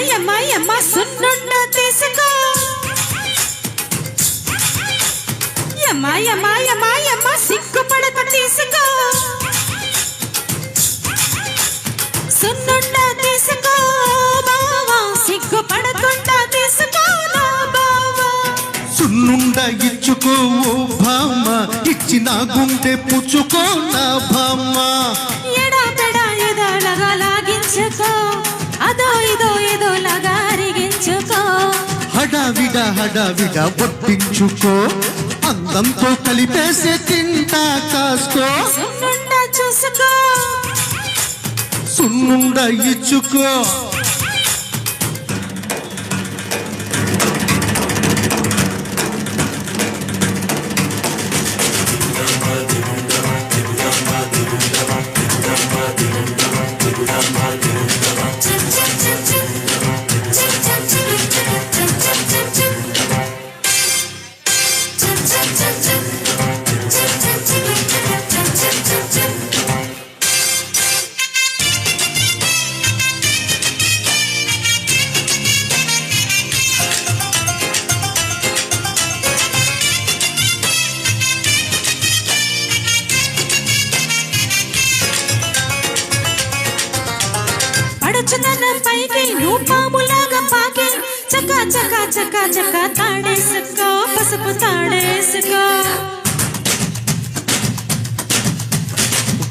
యమ్మ సున్నుండ తీసుకో యమ్మ సిగ్గుపడక తీసుకో సున్నుండ తీసుకో బావా సిగ్గుపడకుండా తీసుకో నా బావా సున్నుండ ఇచ్చుకో ఓ భామ ఇచ్చిన గుండె పుచ్చుకో నా భామ ఎడా పెడా ఏదో లగా లాగించుకో అదో ఇదో లగా అరిగించుకో హడావిడ వడ్డించుకో అందంతో కలిపేసే తింటా కాసుకో సున్నుండ చూసుకో సున్నుండ ఇచ్చుకో పడుచుదనం పైకి నువ్వు పాములాగా పాకి చక్క తాడేసుకో పసుపు తాడేసుకో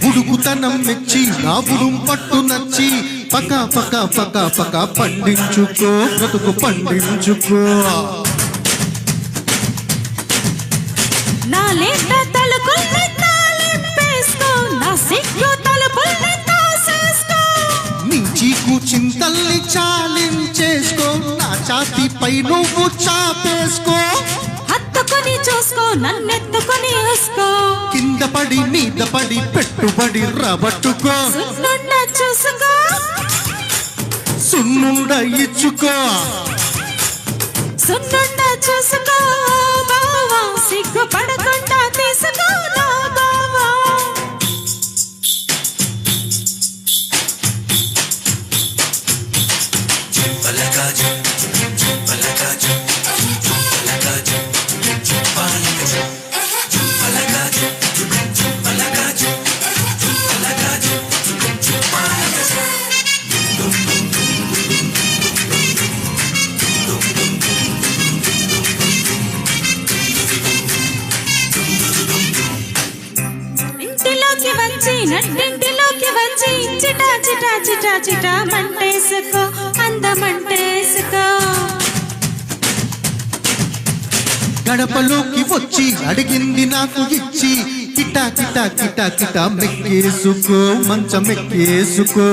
ఉడుకుతనం మెచ్చి నా బుడుం పట్టు నచ్చి పక పండించుకో బ్రతుకు పండించుకో నా లేట తలుపుల్ని తాళింపేసుకో నా సిగ్గు తలుపుల్ని తోసేసుకో నీ చీకు చింతల్ని చాలించేసుకో నా ఛాతీపై నువ్వు చాపేసుకో హత్తుకొని చూసుకో నన్నెత్తుకొని వేసుకో కింద పడి మీద పడి పెట్టుబడి రాబట్టుకో సున్నుండ చూసుకో సున్నుండ ఇచ్చుకో సున్నుండ చూసుకో బావా సిగ్గు పడకుండా తీసుకో నా బావా నట్టింటిలోకి వచ్చి చిటా మంటేసుకో అందమంటేసుకో గడపలోకి వచ్చి అడిగింది నాకు ఇచ్చి కిటా మెక్కేసుకో మంచం మెక్కేసుకో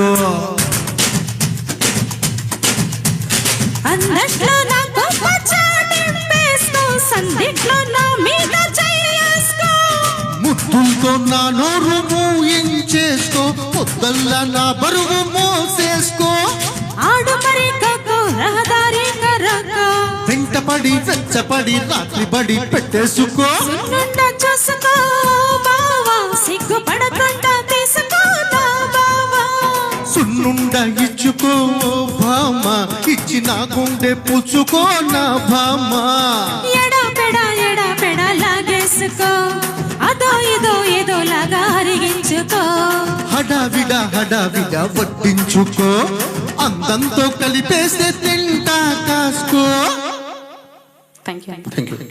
అన్నట్లో నాకు పచ్చడిపేసుకో సందిట్లో నా మీద చేసుకో ముద్దులతో నా నోరు మూయించేసుకో పొద్దల్లా నా బరువు మోసేసుకో ఆడు మరి కాకో రహదారి కరకో వెంటపడి వెచ్చపడి రాత్రి బడి పెట్టేసుకో సున్నుండ చూసుకో బావా సిగ్గు పడకుండా తీసుకో నా బావా సున్నుండ ఇచ్చుకో భామ ఇచ్చిన గుండె పుచ్చుకో నా భామ ఎడా పెడా లాగేసుకో అదో ఇదో లాగా అరిగించుకో హడావిడ వడ్డించుకో అందంతో కలిపేస్తే తింటా కాసుకో థ్యాంక్ యూ